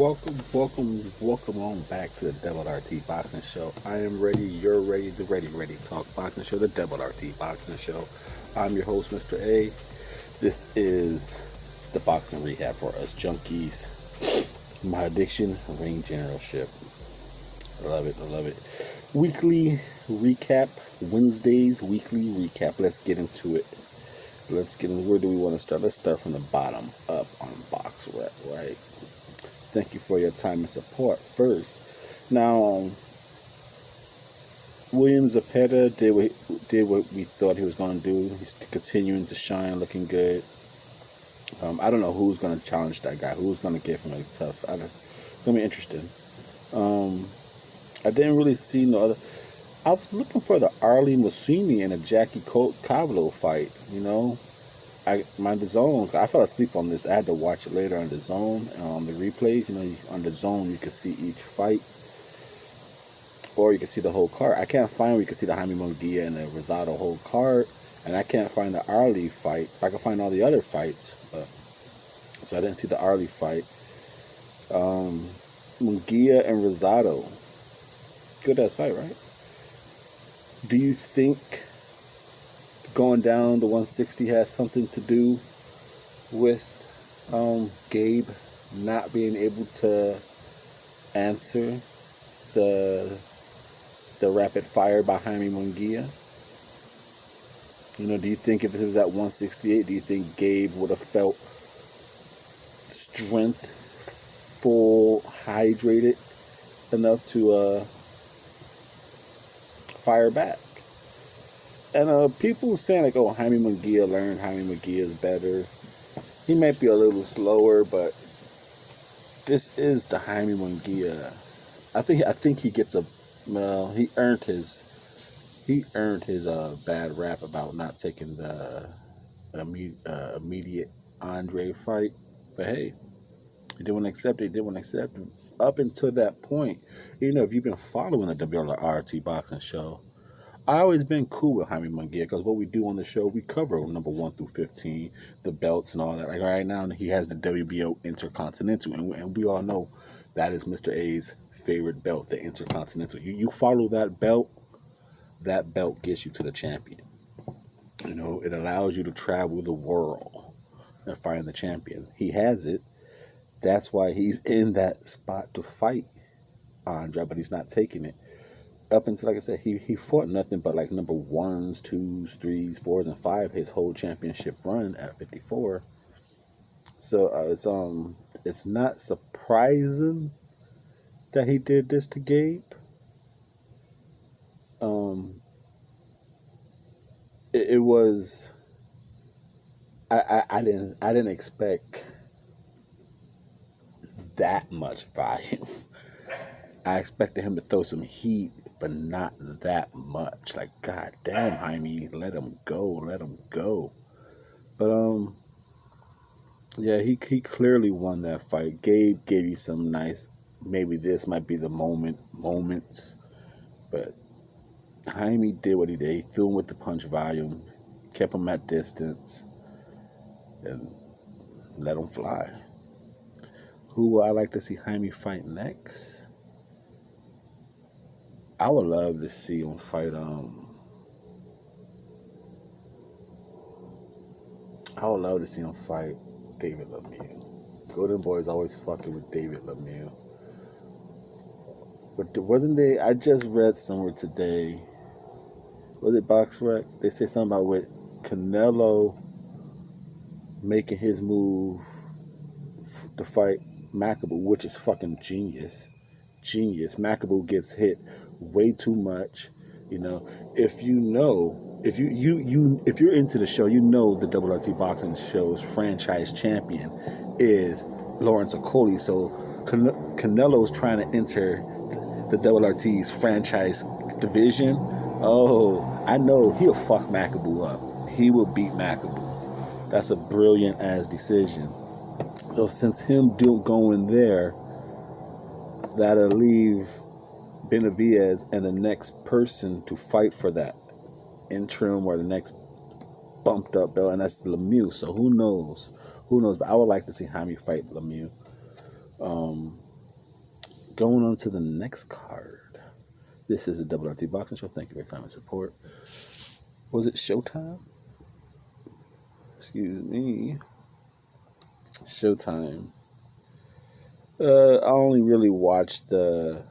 Welcome on back to the Devil RT Boxing Show. I am ready, you're ready, the ready talk boxing show, the Devil RT Boxing Show. I'm your host, Mr.A. This is the boxing rehab for us junkies. My addiction, ring generalship. I love it. Weekly recap, Wednesdays, weekly recap. Let's get into it. Where do we want to start? Let's start from the bottom up on Box Rep, right? Thank you for your time and support first. Now, William Zepeda did what we thought he was going to do. He's continuing to shine, looking good. I don't know who's going to challenge that guy. Who's going to give him a tough? It's going to be interesting. I didn't really see no other. I was looking for the Arlie Mussini and a Jackie Cavalo fight. My DAZN, I fell asleep on this. I had to watch it later on DAZN, on the replays. On DAZN you can see each fight, or you can see the whole card. I can't find where you can see the Jaime Munguia and the Rosado whole card, and I can't find the Arlie fight. I can find all the other fights, so I didn't see the Arlie fight. Munguia and Rosado, good ass fight, right? Do you think going down to 160 has something to do with Gabe not being able to answer the rapid fire by Jaime Munguia? Do you think if it was at 168, do you think Gabe would have felt strength, full, hydrated enough to fire back? And people saying like, oh, Jaime Munguia is better. He might be a little slower, but this is the Jaime Munguia. I think he gets he earned his bad rap about not taking the immediate Andre fight. But hey, he didn't accept it. Up until that point, if you've been following the WRT Boxing Show, I always been cool with Jaime Munguia because what we do on the show, we cover number 1 through 15, the belts and all that. Like right now, he has the WBO Intercontinental, and we all know that is Mr. A's favorite belt, the Intercontinental. You follow that belt gets you to the champion. It allows you to travel the world and find the champion. He has it. That's why he's in that spot to fight Andre, but he's not taking it. Up until, like I said, he fought nothing but like number 1s, 2s, 3s, 4s, and 5 his whole championship run at 54. So it's not surprising that he did this to Gabe. It was I didn't expect that much volume. I expected him to throw some heat, but not that much. Like, god damn, Jaime, let him go. But yeah, he clearly won that fight. Gabe gave you some nice, maybe this might be the moments, but Jaime did what he did. He threw him with the punch volume, kept him at distance, and let him fly. Who would I like to see Jaime fight next? I would love to see him fight. I would love to see him fight David Lemieux. Golden Boy's always fucking with David Lemieux. But wasn't they? I just read somewhere today. Was it Box Rec? They say something about with Canelo making his move to fight Makabu, which is fucking genius. Makabu gets hit way too much. If you're into the show, the WRT Boxing Show's franchise champion is Lawrence Okolie. So Canelo's trying to enter the WRT's franchise division. Oh, I know he'll fuck Makabu up. He will beat Makabu. That's a brilliant ass decision. So since him going there, that'll leave Benavidez and the next person to fight for that interim or the next bumped up belt, and that's Lemieux. So who knows? But I would like to see Jaime fight Lemieux. Going on to the next card. This is a Double RT Boxing Show. Thank you for your time and support. Was it Showtime? Excuse me. Showtime. I only really watched the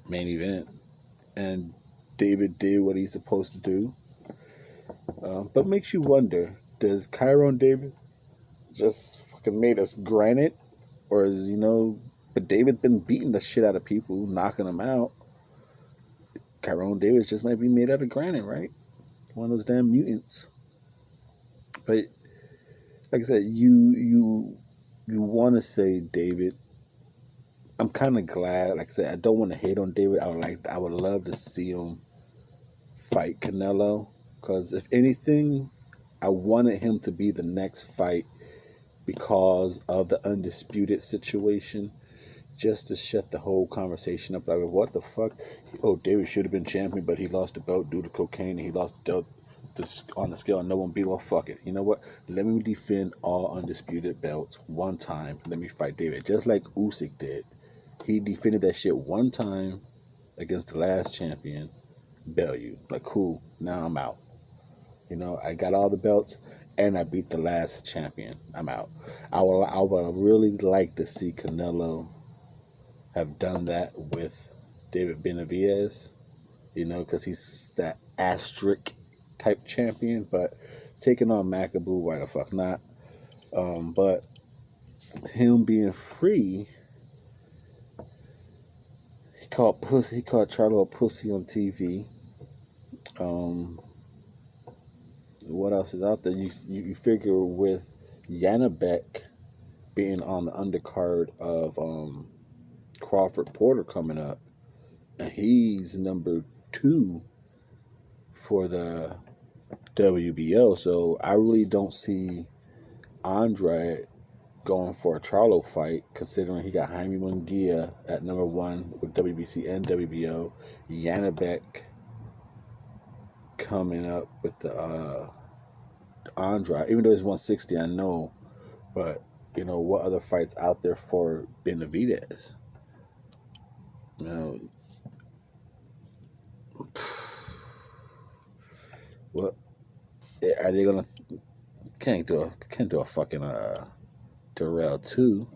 main event, and David did what he's supposed to do. But makes you wonder: does Kyron David just fucking made us granite, or is But David's been beating the shit out of people, knocking them out. Kyron Davis just might be made out of granite, right? One of those damn mutants. But like I said, you want to say David. I'm kind of glad. Like I said, I don't want to hate on David. I would love to see him fight Canelo, because if anything, I wanted him to be the next fight because of the undisputed situation, just to shut the whole conversation up. Like, what the fuck? Oh, David should have been champion, but he lost the belt due to cocaine, and he lost the belt on the scale, and no one beat him. Well, fuck it. You know what? Let me defend all undisputed belts one time. Let me fight David, just like Usyk did. He defended that shit one time against the last champion, Bellew. Like, cool. Now I'm out. I got all the belts, and I beat the last champion. I'm out. I would really like to see Canelo have done that with David Benavidez, because he's that asterisk type champion. But taking on McAboo, why the fuck not? But him being free, he called Charlo a pussy on TV. What else is out there? You figure with Yanabek being on the undercard of Crawford Porter coming up, and he's number 2 for the WBO. So I really don't see Andre going for a Charlo fight, considering he got Jaime Munguia at number 1 with WBC and WBO. Yanabek coming up with the Andre, even though it's 160, I know, but what other fights out there for Benavidez? What are they gonna? Can't do a fucking Terrell 2.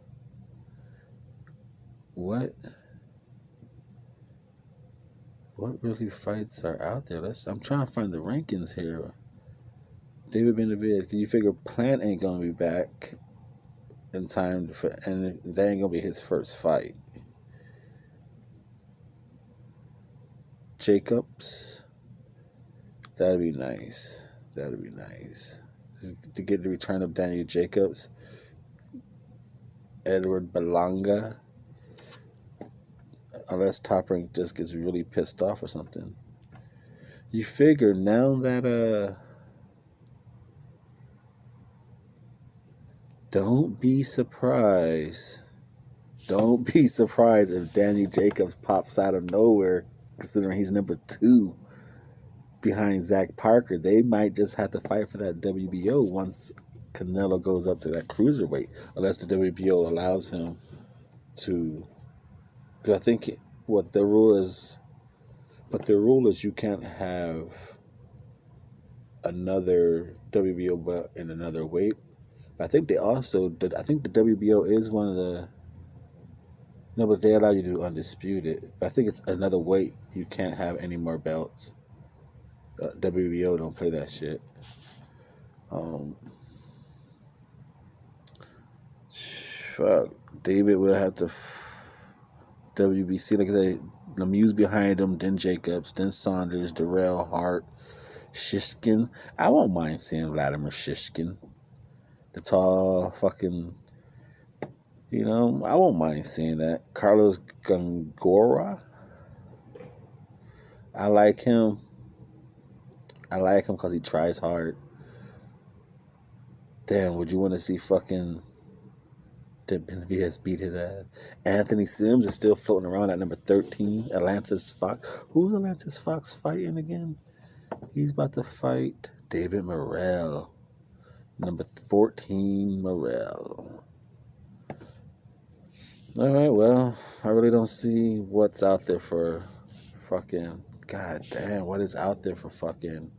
What really fights are out there? I'm trying to find the rankings here. David Benavidez, can you figure Plant ain't gonna be back in time and that ain't gonna be his first fight. Jacobs, that'd be nice. To get the return of Daniel Jacobs. Edward Belanga, unless Top Rank just gets really pissed off or something. You figure now that don't be surprised if Danny Jacobs pops out of nowhere, considering he's number 2 behind Zach Parker. They might just have to fight for that WBO once Canelo goes up to that cruiserweight, unless the WBO allows him to. Because I think what the rule is you can't have another WBO belt in another weight. I think the WBO is one of the. No, but they allow you to do undisputed. But I think it's another weight. You can't have any more belts. WBO don't play that shit. Fuck. David will have to. WBC, like I said, Lemieux behind him, then Jacobs, then Saunders, Darrell, Hart, Shishkin. I won't mind seeing Vladimir Shishkin. The tall fucking. I won't mind seeing that. Carlos Gongora. I like him because he tries hard. Damn, would you want to see fucking Benavidez beat his ass? Anthony Sims is still floating around at number 13. Atlantis Fox. Who's Atlantis Fox fighting again? He's about to fight David Morrell. Number 14, Morel. All right, well, I really don't see what's out there for fucking. God damn, what is out there for fucking.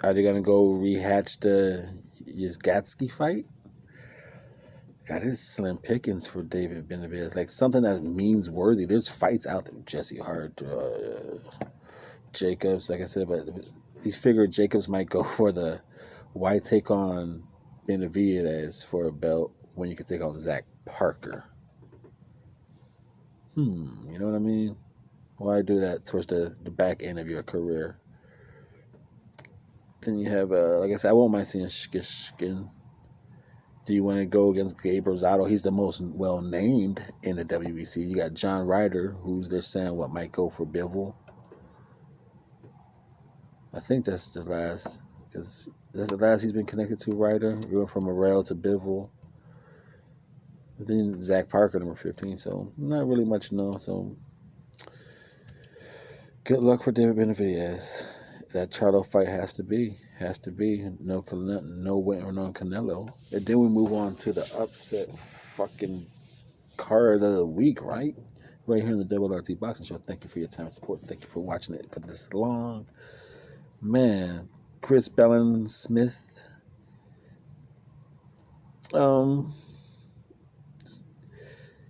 Are they gonna go rehatch the Yzgatsky fight? God, it's slim pickings for David Benavidez. Like something that means worthy. There's fights out there. Jesse Hart, Jacobs, like I said, but these figure Jacobs might go for the why take on Benavidez for a belt when you could take on Zach Parker. You know what I mean? Why do that towards the back end of your career? Then you have, like I said, I won't mind seeing Shkin. Do you want to go against Gabe Rosado? He's the most well-named in the WBC. You got John Ryder, who's they're saying what might go for Bivol. I think that's the last, because that's the last he's been connected to, Ryder. He went from Morel to Bivol. And then Zach Parker, number 15. So not really much known. So good luck for David Benavidez. That Charlo fight has to be no win or no Canelo. And then we move on to the upset fucking card of the week, right here in the Double RT Boxing Show. Thank you for your time and support. Thank you for watching it for this long. Man, Chris Bellin Smith.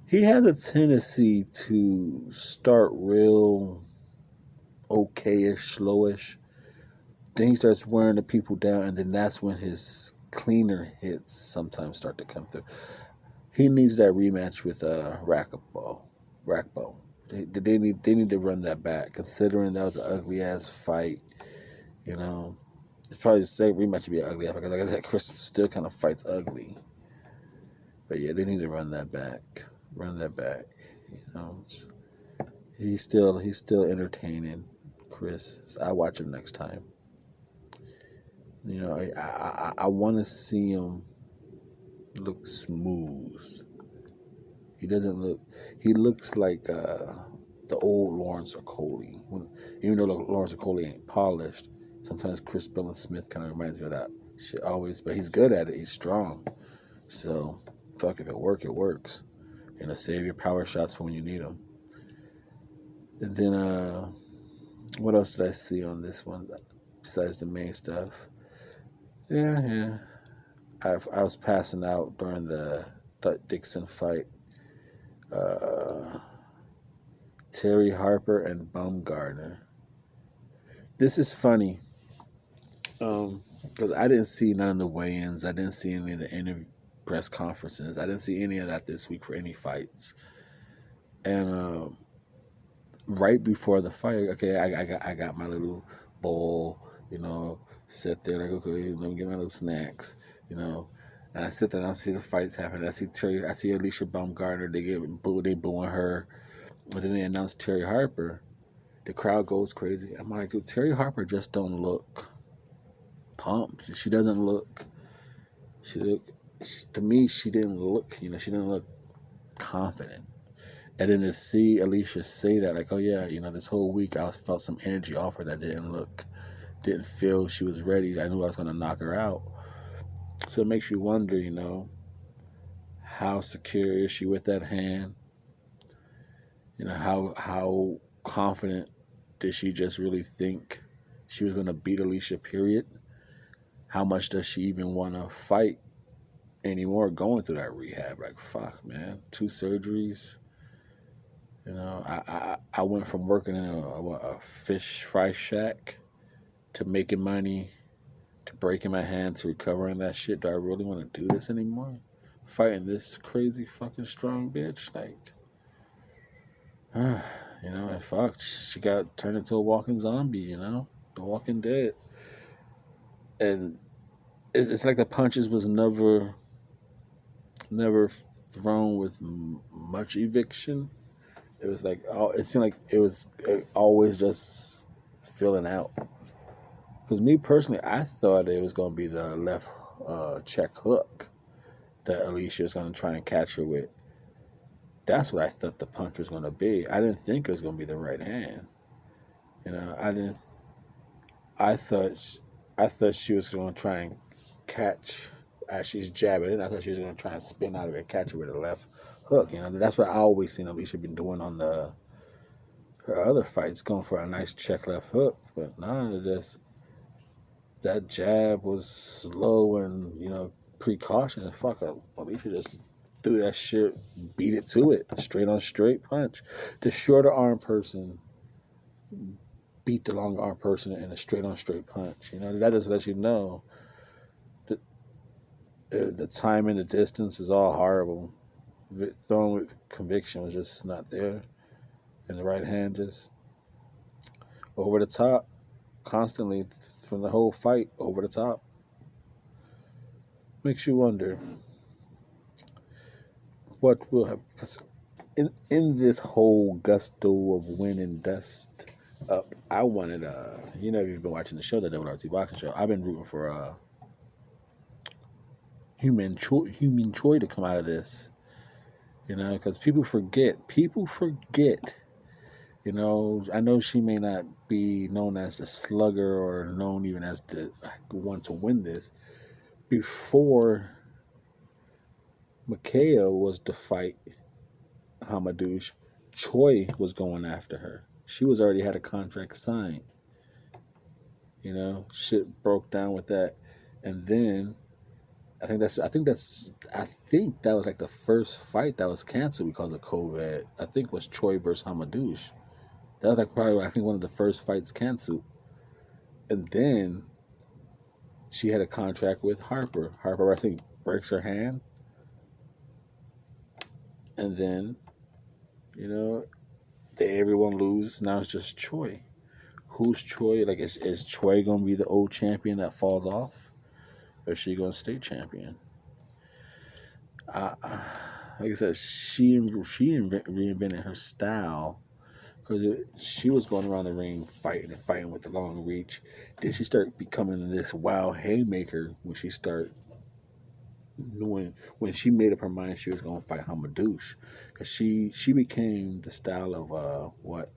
He has a tendency to start real okayish, slowish. Then he starts wearing the people down, and then that's when his cleaner hits sometimes start to come through. He needs that rematch with Rackbo. They need to run that back, considering that was an ugly ass fight. You know, it's probably the same rematch to be an ugly ass, because like I said, Chris still kind of fights ugly. But yeah, they need to run that back. You know, he's still entertaining, Chris. So I watch him next time. You know, I want to see him look smooth. He looks like the old Lawrence Okolie. Even though Lawrence Okolie ain't polished, sometimes Chris Bellin Smith kind of reminds me of that shit always. But he's good at it. He's strong. So, fuck, if it works. You know, save your power shots for when you need them. And then, what else did I see on this one besides the main stuff? Yeah. I was passing out during the Dixon fight. Terry Harper and Baumgardner. This is funny. Because I didn't see none of the weigh-ins. I didn't see any of the press conferences. I didn't see any of that this week for any fights. And right before the fight, okay, I got my little bowl, you know, sit there like, okay, let me get my little snacks, you know. And I sit there and I see the fights happen. I see Alicia Baumgardner, they booing her. But then they announced Terry Harper. The crowd goes crazy. I'm like, dude, Terry Harper just don't look pumped. She doesn't look. To me, she didn't look. You know, she didn't look confident. And then to see Alicia say that, like, oh yeah, you know, this whole week I felt some energy off her that didn't feel she was ready. I knew I was going to knock her out. So it makes you wonder, you know, how secure is she with that hand? You know, how confident did she just really think she was going to beat Alicia, period? How much does she even want to fight anymore going through that rehab? Like, fuck, man. 2 surgeries. You know, I went from working in a fish fry shack to making money to breaking my hand to recovering that shit. Do I really want to do this anymore? Fighting this crazy fucking strong bitch? Like, you know, and fuck, she got turned into a walking zombie, you know? The Walking Dead. And it's like the punches was never thrown with much eviction. It was like, it seemed like it was always just filling out. Because me personally, I thought it was going to be the left check hook that Alicia was going to try and catch her with. That's what I thought the punch was going to be. I didn't think it was going to be the right hand. You know, I thought she was going to try and catch as she's jabbing it. I thought she was going to try and spin out of it and catch her with a left hook. That's what I always seen Alicia been doing on her other fights, going for a nice check left hook. But nah, just that jab was slow and precautious, and fuck up. Alicia just threw that shit, beat it to it, straight on straight punch. The shorter arm person beat the longer arm person in a straight on straight punch. That just lets you know that the time and the distance is all horrible. Throwing with conviction was just not there. And the right hand just over the top, constantly from the whole fight, over the top. Makes you wonder what will happen. Because in this whole gusto of winning dust up, I wanted, if you've been watching the show, the WRT Boxing Show, I've been rooting for Human Choi to come out of this. Because people forget. I know she may not be known as the slugger or known even as the one to win this. Before Micaiah was to fight Hamadouche, Choi was going after her. She was already had a contract signed. Shit broke down with that. And then I think that was like the first fight that was canceled because of COVID. I think was Choi versus Hamadouche. That was like probably, I think, one of the first fights canceled. And then she had a contract with Harper. Harper, I think, breaks her hand. And then, everyone loses. Now it's just Choi. Who's Choi? Like, is Choi going to be the old champion that falls off? Or is she going to stay champion? Like I said, she reinvented her style. Because she was going around the ring fighting with the long reach. Then she started becoming this wild haymaker when she made up her mind she was going to fight Hamadouche. Because she became the style of what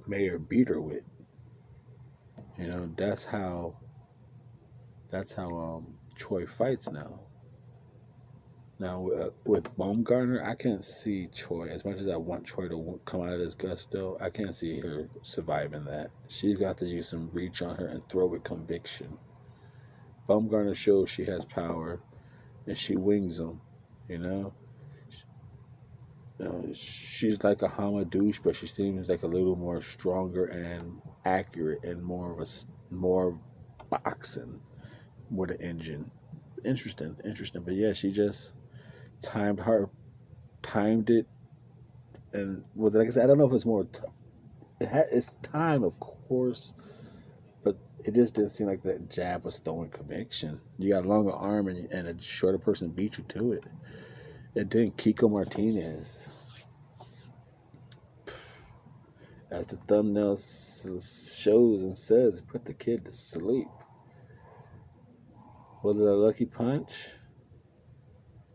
Mayer beat her with. That's how Choi fights now. Now, with Baumgardner, I can't see Choi, as much as I want Choi to come out of this gusto, I can't see her surviving that. She's got to use some reach on her and throw with conviction. Baumgardner shows she has power, and she wings them, she's like a Hamadouche, but she seems like a little more stronger and accurate and more boxing with an engine. Interesting. But yeah, she just timed it, and like I said, I don't know if it's more. It's time, of course, but it just didn't seem like that jab was throwing conviction. You got a longer arm and a shorter person beat you to it. And then Kiko Martinez, as the thumbnail shows and says, put the kid to sleep. Was it a lucky punch?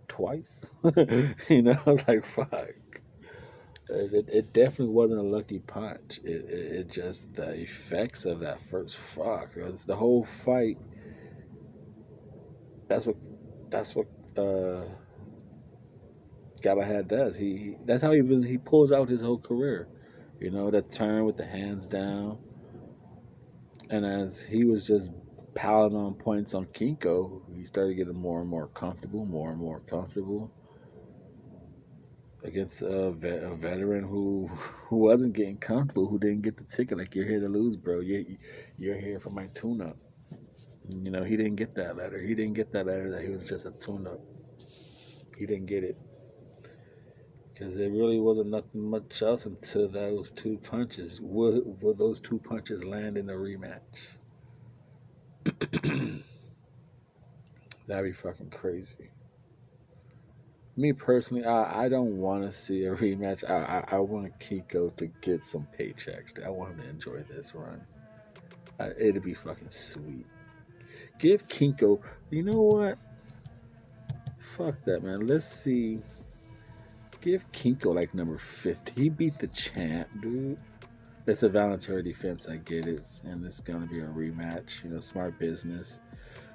Twice? I was like, fuck. It definitely wasn't a lucky punch. It just, the effects of that first fuck. It was the whole fight. That's what Galahad does. That's how he pulls out his whole career. That turn with the hands down. And as he was just piling on points on Kiko, he started getting more and more comfortable against a veteran who wasn't getting comfortable, who didn't get the ticket. Like, you're here to lose, bro. You're here for my tune-up. He didn't get that letter. He didn't get that letter that he was just a tune-up. He didn't get it. Because there really wasn't nothing much else until those two punches. Will those two punches land in a rematch? That'd be fucking crazy. Me personally, I don't want to see a rematch. I want Kiko to get some paychecks. I want him to enjoy this run. It'd be fucking sweet. Give Kiko, you know what? Fuck that, man. Let's see. Give Kiko like number 50. He beat the champ, dude. It's a voluntary defense. I get it, and it's gonna be a rematch. Smart business,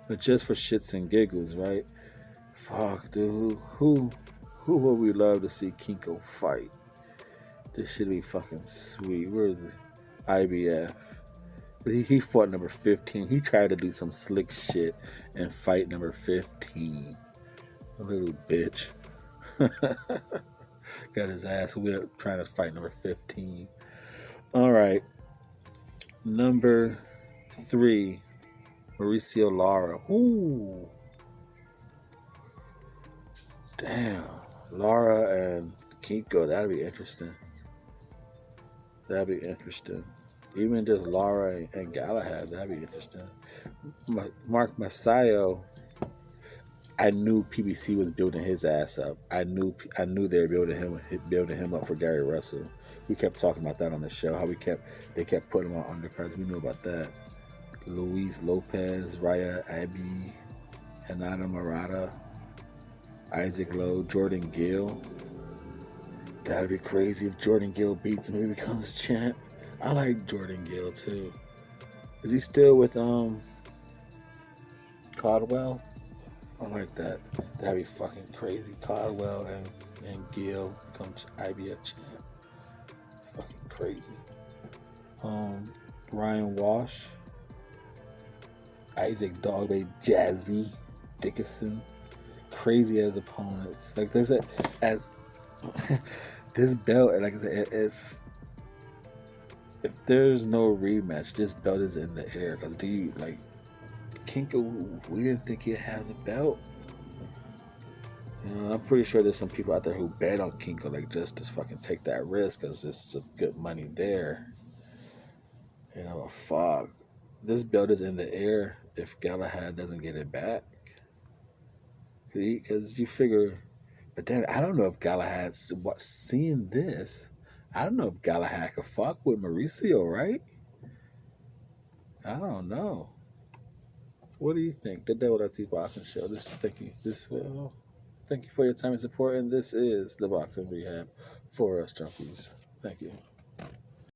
but just for shits and giggles, right? Fuck, dude. Who would we love to see Kiko fight? This should be fucking sweet. Where is it? IBF. He fought number 15. He tried to do some slick shit and fight number 15. A little bitch. Got his ass whipped trying to fight number 15. All right. Number 3, Mauricio Lara. Ooh. Damn. Lara and Kiko. That'd be interesting. Even just Lara and Galahad. That'd be interesting. Mark Masayo. I knew PBC was building his ass up. I knew they were building him up for Gary Russell. We kept talking about that on the show. How they kept putting him on undercards. We knew about that. Luis Lopez, Raya Abbey, Hanada Murata, Isaac Lowe, Jordan Gill. That'd be crazy if Jordan Gill beats him and becomes champ. I like Jordan Gill too. Is he still with Caldwell? I like that. That'd be fucking crazy. Caldwell and Gill becomes IBF champ. Fucking crazy. Ryan Walsh, Isaac Dogby, Jazzy Dickinson. Crazy as opponents. Like there's as this belt, like I said, if there's no rematch, this belt is in the air. Because Kinko, we didn't think he'd have the belt. I'm pretty sure there's some people out there who bet on Kinko, like just to fucking take that risk, because there's some good money there. Fuck. This belt is in the air if Galahad doesn't get it back. Because you figure, but then I don't know if Galahad's seeing this. I don't know if Galahad could fuck with Mauricio, right? I don't know. What do you think? The Devil LT Boxing Show. Thank you for your time and support, and this is the Boxing Rehab for us junkies. Thank you.